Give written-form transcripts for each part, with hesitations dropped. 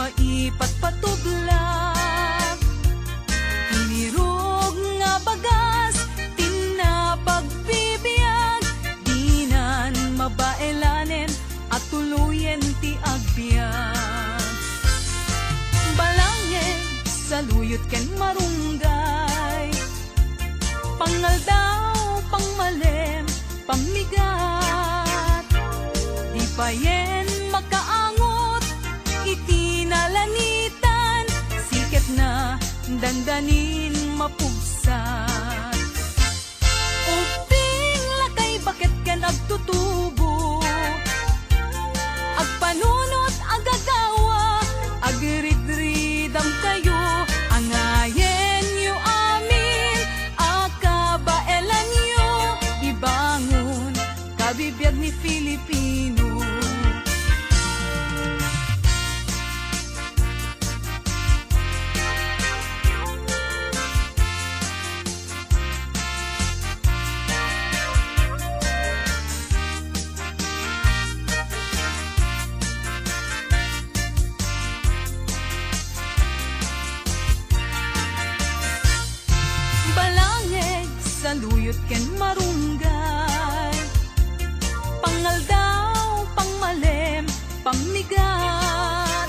maipat patublag. Hinirog nga bagas, tinapagpibiyag, dinan mabaelanen at tuluyen ti agbyag. Balangin sa luyot ken marunggay, pangaldaw, pangmalem, pamigat. Di payen makaangot, itinalanitan, siket na dandanin mapugsat. Uping lakay bakit ken agtutubo, agpanunot agagawa, agridridam kayo, angayen yu amin, akabaelan yu, ibangon kabibiyag ni Filipino. Balangeg sa luyot ken marunggay, pangaldaw, pangmalem, pamigat.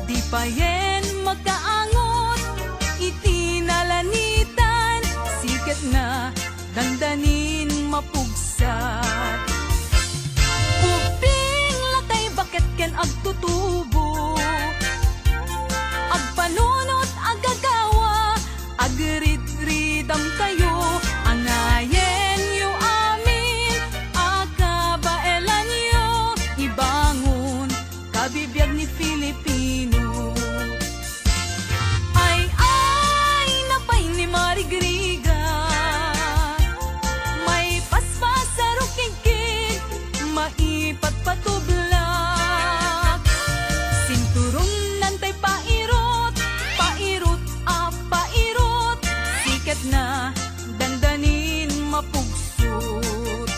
Di payen magkaangot, itinalanitan, siket na dandanin mapugsat. Uping lakay bakit ken agtutubo, agpanunot agagawa, agridridam kayo, angayen yu amin, akabaelan yu, ibangon kabibiyag ni Filipino. Ay napay ni marigriga, may paspas sa rukigkig, maipat patublag. Sinturong nantay pairot, pairot, pairot, siket na dandanin mapugsot.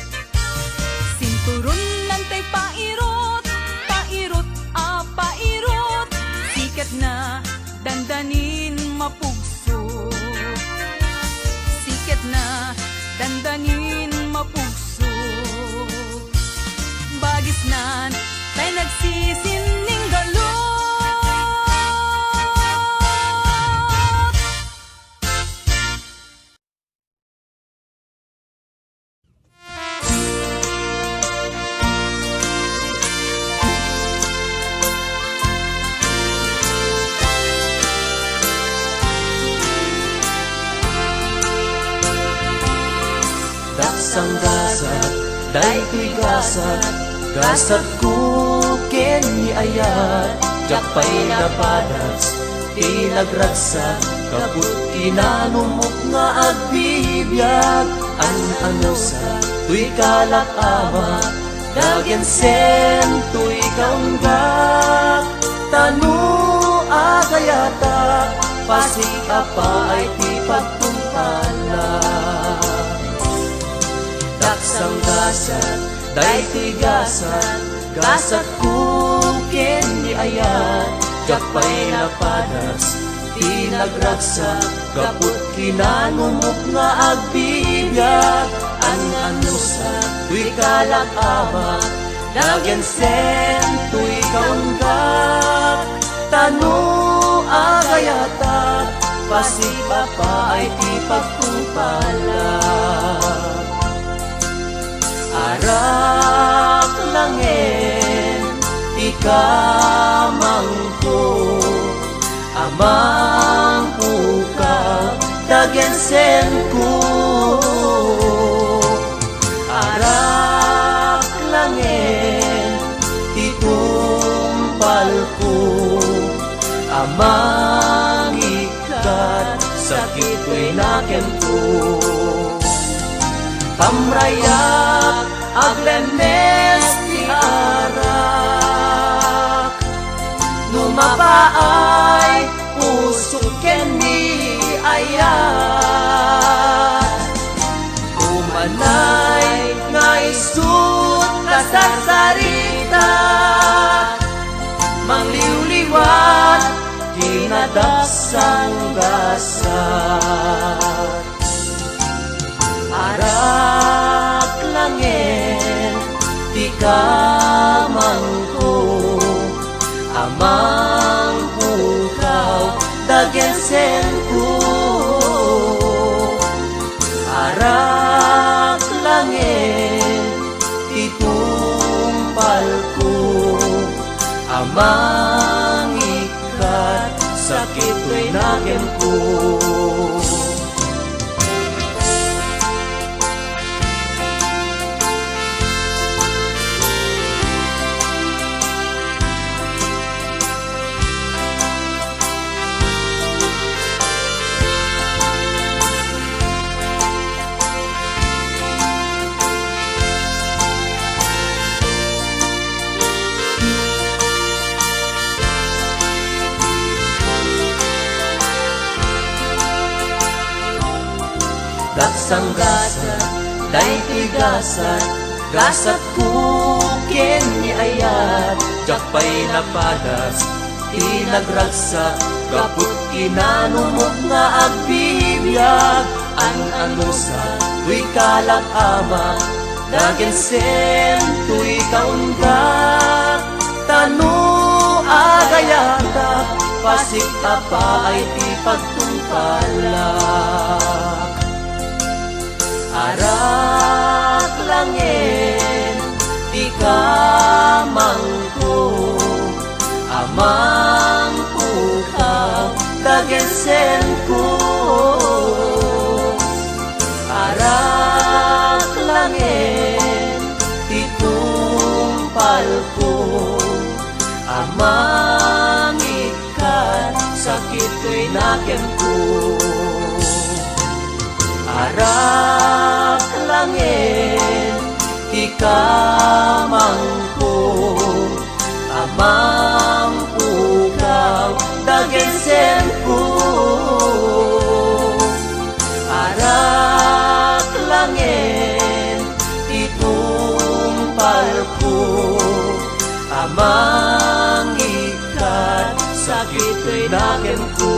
Sinturon nantay pairot, pairot, pairot, siket na dandanin mapugsot. Siket na dandanin mapugsot. Bagis nan tay nagsisining galot. Daksang gasat, daytoy gasat, gasat ko ken ni ayat, jakpay na padas, tinagragsak, kaput inanumok nga agbibiyag, an-ano sa tuy kalak ama, dagen sen tuy kaunggak, tanu agayata, pasig apa ay ti pagtumpala. Daksang gasat, daytoy gasat, gasat ko ken ni ayat, jakpay na padas, tinagragsak, kaput kinanumok nga agbibiyag, an-ano sa tuy kalak ama, dagen sen tuy kaunggak, tanu agayata, pasig apa ay ti pagtumpala. Arak langin, ikamangko, amang puka, dagen sen ko. Arak langin, itumpal ko, amang ikat, sakit ko'y naken ko. Pamrayak, aglemes ti arak, numapaay, usok ken ni ayat. Umanay, nga isut kasasarita, mangliwliwa nga daksang gasat. Arak langit di kamangko, amang bukaw dagensen ko. Arak langit itumpal ko, amang ikat sakit ko'y nakem ko. Daksang gasat, day tigasat, gasat kukin ni ayat, jakpay napadas, tinagragsak, kaput kinanumog nga agbibyag, an-anusa, tuy kalag ama, dagensen, tuy kaunggak, tanu agayatak, pasik apa ay ti pagtungkalak. Arak langit di kamangko, amang pukaw dagensen ko. Arak langit itumpal ko, amang ikat sakit ko'y nakem ko. Arak langit di kamangko, amang pukaw dagensen ko. Arak langit itumpal ko, amang ikat sakit ko'y nakem ko.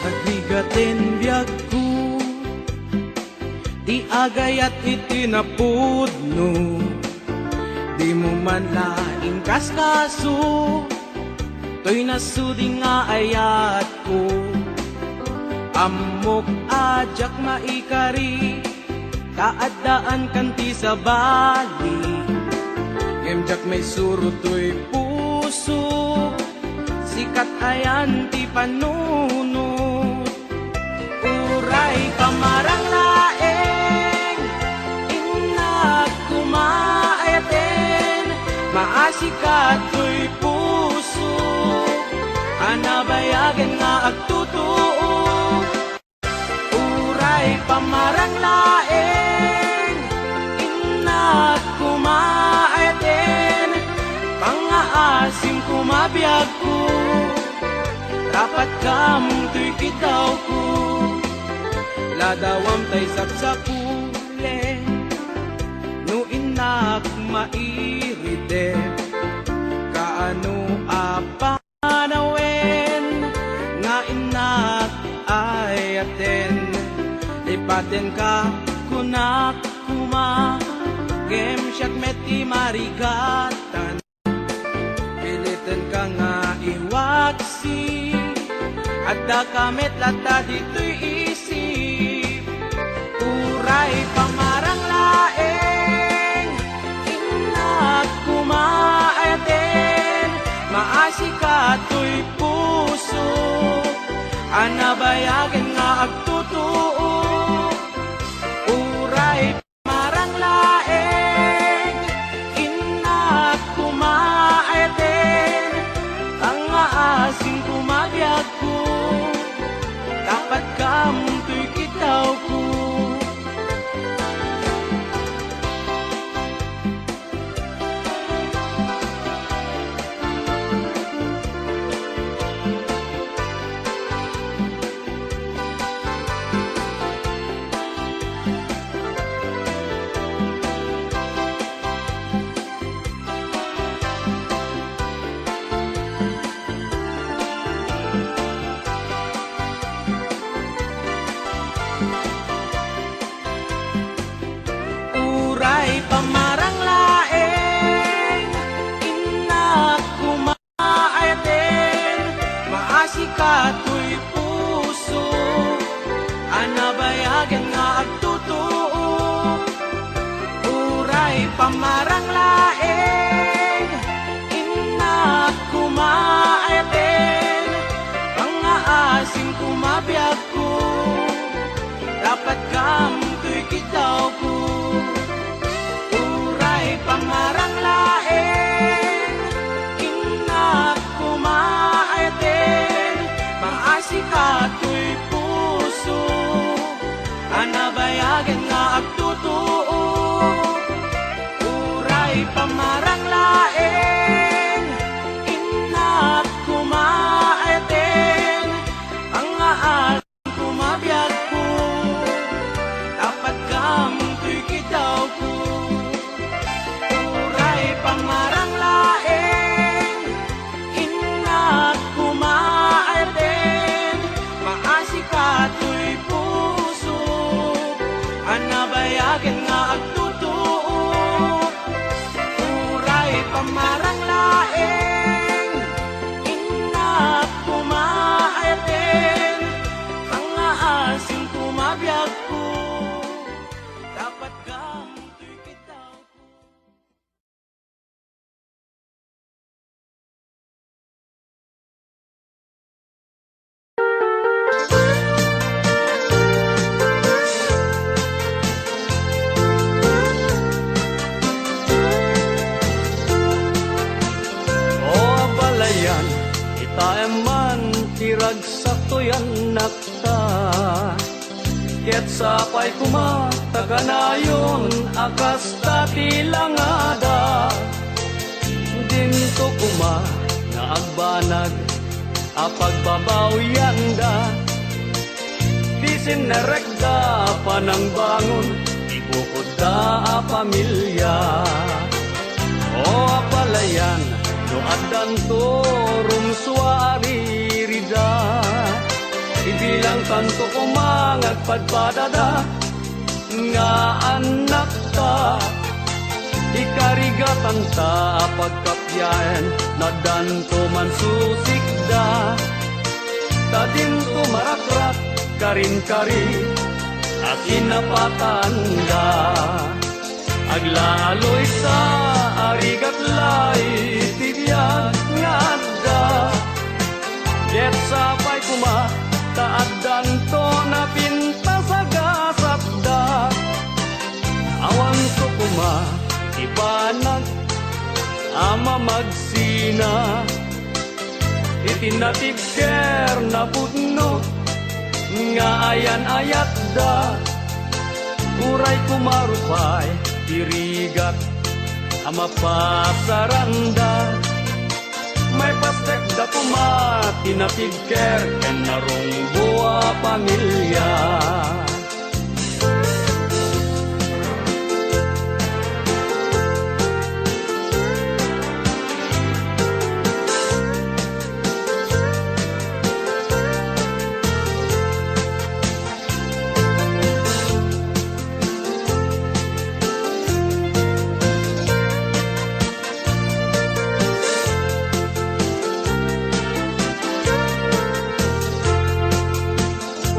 Nagbigatin biyag ko, di agayat itinapudno, di mo man laing kaskaso, to'y nasudi nga ayat ko. Amok ajak maikari, kaadaan kanti sa bali, gemjak may suro to'y puso, sikat ayan ti panunod. Uray pamarang laeng, inag kumaayaten, maasikat to'y puso, anabayagan nga agtutuo. Uray pamarang laeng, inag kumaayaten, pangaasim kumabiyag ko, dapat kamong to'y kitaw ko. Ladawam tay saksakule, no inak mairide, kaano apanawen, nga inak ayaten, lipaten ka kunak kuma, gem siyak meti marigatan, pilitan ka nga iwaksi, adda kamet lata dito'y isip. Uray pamarang laeng, inag kumaayaten, maasikat to'y puso, anabayagan nga agtutuo. Uray pamarang laeng, Uray pamarang laeng, inak kumaayaten, maasi kato'y puso, anabayagan nga agtutuo. Uray pamarang laeng, inak kumaayaten, pangaasin kumabiyag ko, dapat kam to'y kitaw ko. Uray pamarang laeng, inak kumaayaten, maasi kato'y puso, anabayagan nga agtutuo. Uray pamarang laeng, inak kumaayaten, pangaasin kumabiyag ko, dapat kam to'y kitaw ko. Uray pamarang laeng, inak kumaayaten, maasi kato'y puso, anabayagan nga agtutuo. Uray pamarang laeng, inak kumaayaten, pangaasin kumabiyag ko, dapat kam to'y kitaw ko. O abalayan, itaeman tirag sa tuyan nakta. Ket sapay kumatakanayon akas tati langada. Dinto kuma na agbanag apagbabawiyanda. Bisin na rekda panang bangon, ibukod da a pamilya. O apalayan, no addan to rumsuari rida. Ibilang kanto ko mangagpadpadada, nga anak ta. Ikarigatan ta pagkapyaen, na danto man susikda. Tadin to marakrak, karin-kari, at inapatanda. Aglaloy sa arigat lay, tibiyag nga da. Ket sapay kuma, taaddan to na pinta sa gasapda. Awan to kuma, ibanag, ama magsina. Itinatibker na pudno, nga ayan-ayat da. Uray kumarupay, tirigat, ama pasaranda. May pastek da kuma, tinatibker, ken narong buwa pamilya.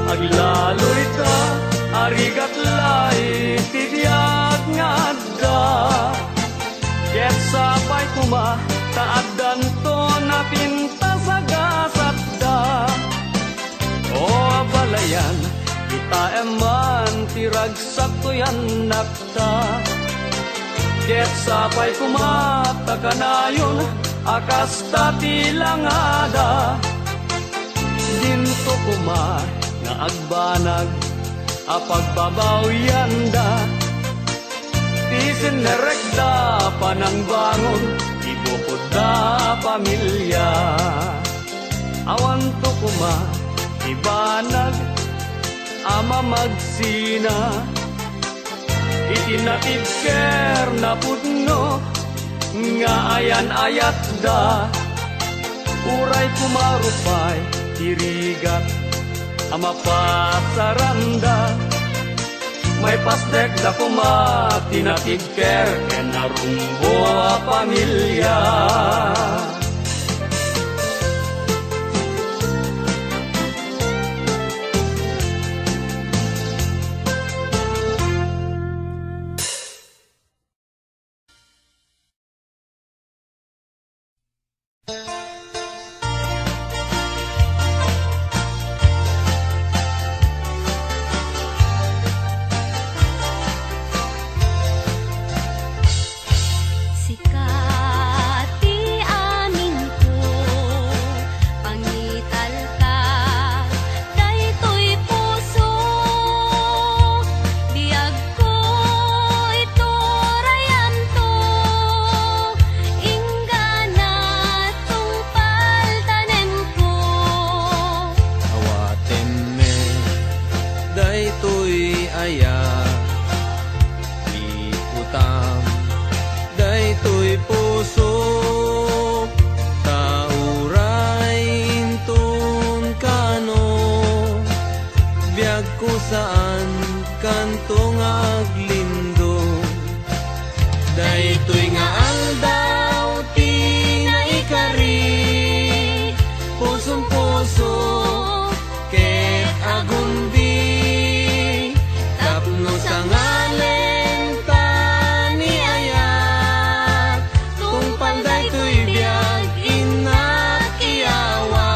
Aglaloy ta, arigat lay, tibiyag nga da. Ket sapay kuma, taaddan to na pinta sa gasapda. O abalayan, kita eman tirag sakto yan nakta. Ket sapay kuma, takanayon, akas tati langada. Dinto kuma, nga agbanag apagbabawiyanda. Tisin na rekda panang bangon, ibukod da pamilya. Awan to kuma, ibanag, ama magsina. Itinatibker na pudno, nga ayan-ayat da. Uray kumarupay, tirigat, ama pasaranda. may pasdek da kuma tinatibker ken narumbo a pamilya. Saan kantong aglindo daytoy nga aldaw ti naikari pusong puso ket agundi tapno sa ngalen ta ni ayat tungpal daytoy biag inak iyawat.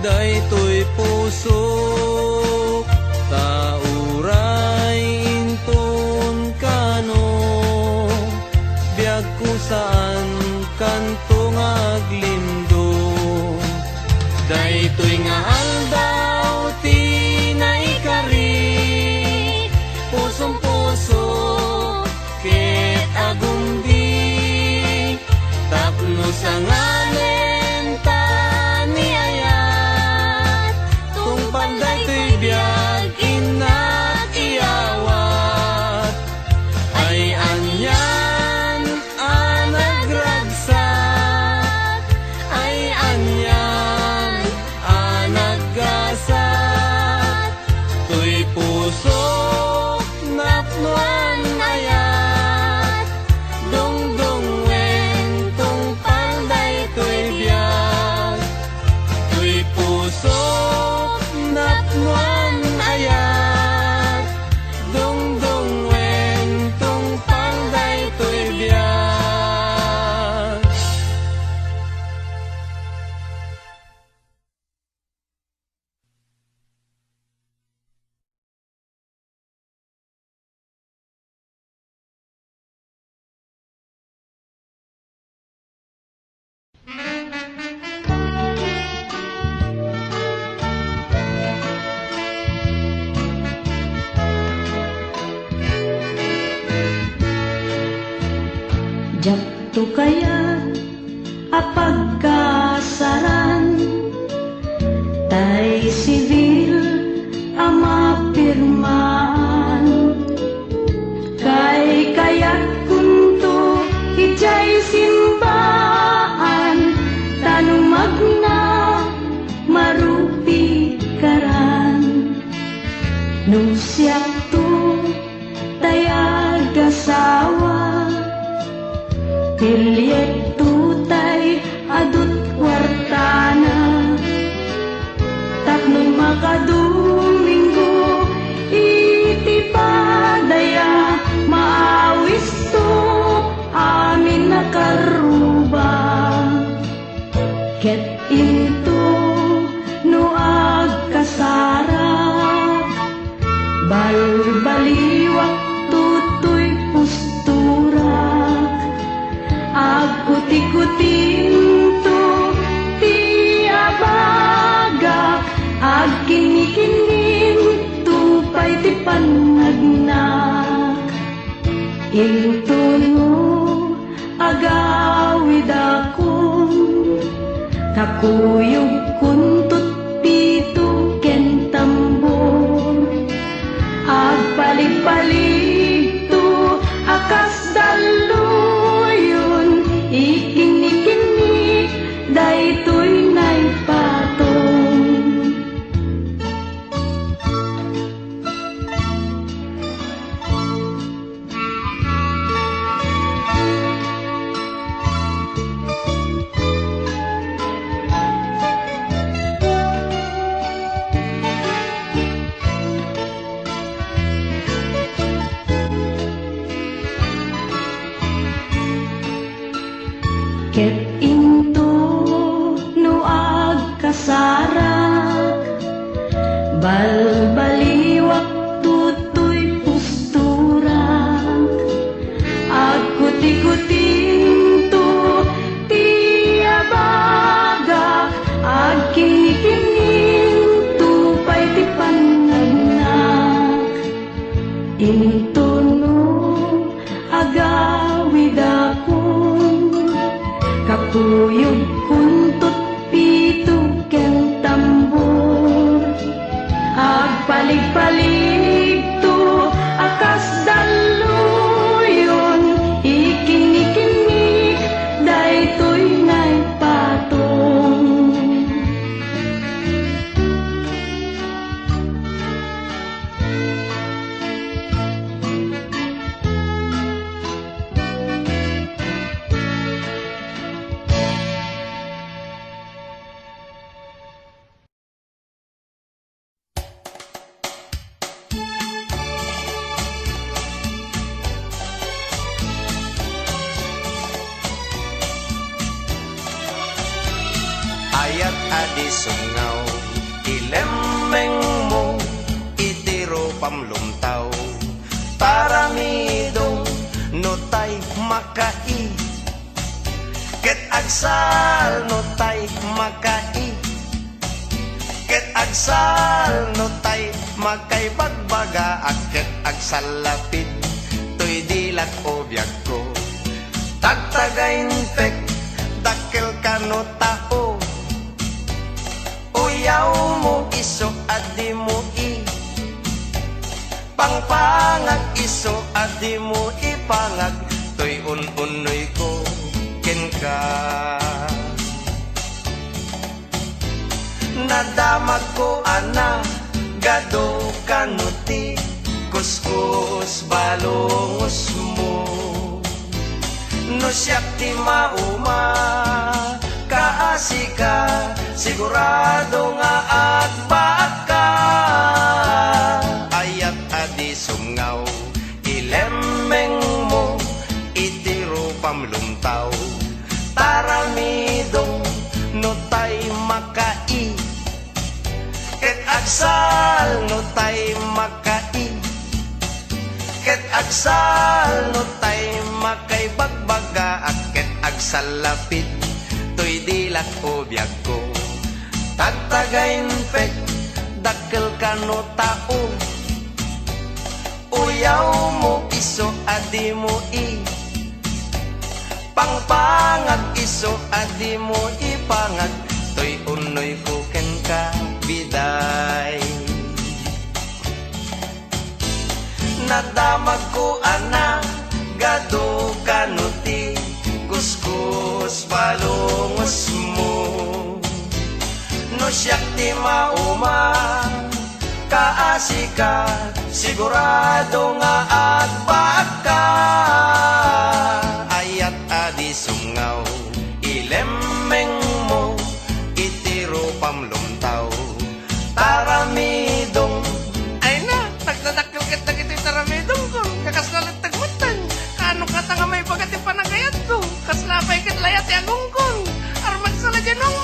Daytoy pusok tauray intun kano biag ko saan kantong aglindo daytoy nga aldaw ti naikari pusong puso ket agundi tapno sa ngalen ta ni ayat tungpal daytoy biag inak iyawat ay anyan nagragsak ay anyan naggasat tuy puso napnuan ayat dongdong wen tungpal daytoy biag tuy puso napnuan ayat dongdong wen tungpal daytoy biag. Jakto kaya apagkasaran tay sibil amapirmaan kay kaya't kunto ijay simbaan tanong magna marupi karan nung siyak to tayag asawa Pilyet tutay adut wartana tapnoy makadomingo iti padaya maawis to amin nakaruba ket into no agkasarap balbaliwak tutoy pusturak agkuti-kutinto ti abagak agkini-kinin tupay ti panagnak into no agawid akon kakuyog kuntut pito ken tambor agpalig-palig to akas daluyon ikinik-inik daytoy naipatong ket into no agkasarak balbaliwak tutoy pusturak agkuti-kutinto ti abagak agkini-kinin tupay ti panagnak into no agawid akon kakuyog kuntut pito ken tambor agpalig-palig to akas daluyon ikinik-inik daytoy naipatong Ayat adi sungaw, ilemeng mo, itiro pamlumtaw. Paramidong notay makai, ket agsal notay makai, ket agsal notay makay bagbaga, ket agsal lapid, to'y dilat o biyag ko. Tagtagayin pek, dakil ka no tao, uyaw mo iso adi mo i pangpangag iso adi mo ipangag to'y un-unoy ko ken ka nadamag ko ana gado kanuti kuskus balongos mo no siyak ti mauma kaasika sigurado nga agpaka ayat adi sungaw ilemeng mo itiro pamlumtaw taramidong notay makai ket agsal notay makai ket agsal notay makay bagbaga at ket agsal lapid to'y dilat o biyag ko tagtagayin pek dakkel ka no tao uyaw mo iso adi mo i pangpangag iso adi mo ipangag to'y unoy ko ken ka biday nadamag ko ana gado kanuti kuskus balongos mo no siyak ti mauma kaasika sigurado nga agpaka ayat adi sungaw ilemeng mo itiro pamlumtaw taramidong ay na nagdadakil kita kiti taramidong ko kakas nalit tagmutan kano kata nga may bagat panagayat ko kaslapay kit layat ti agungkong armag sa lajanong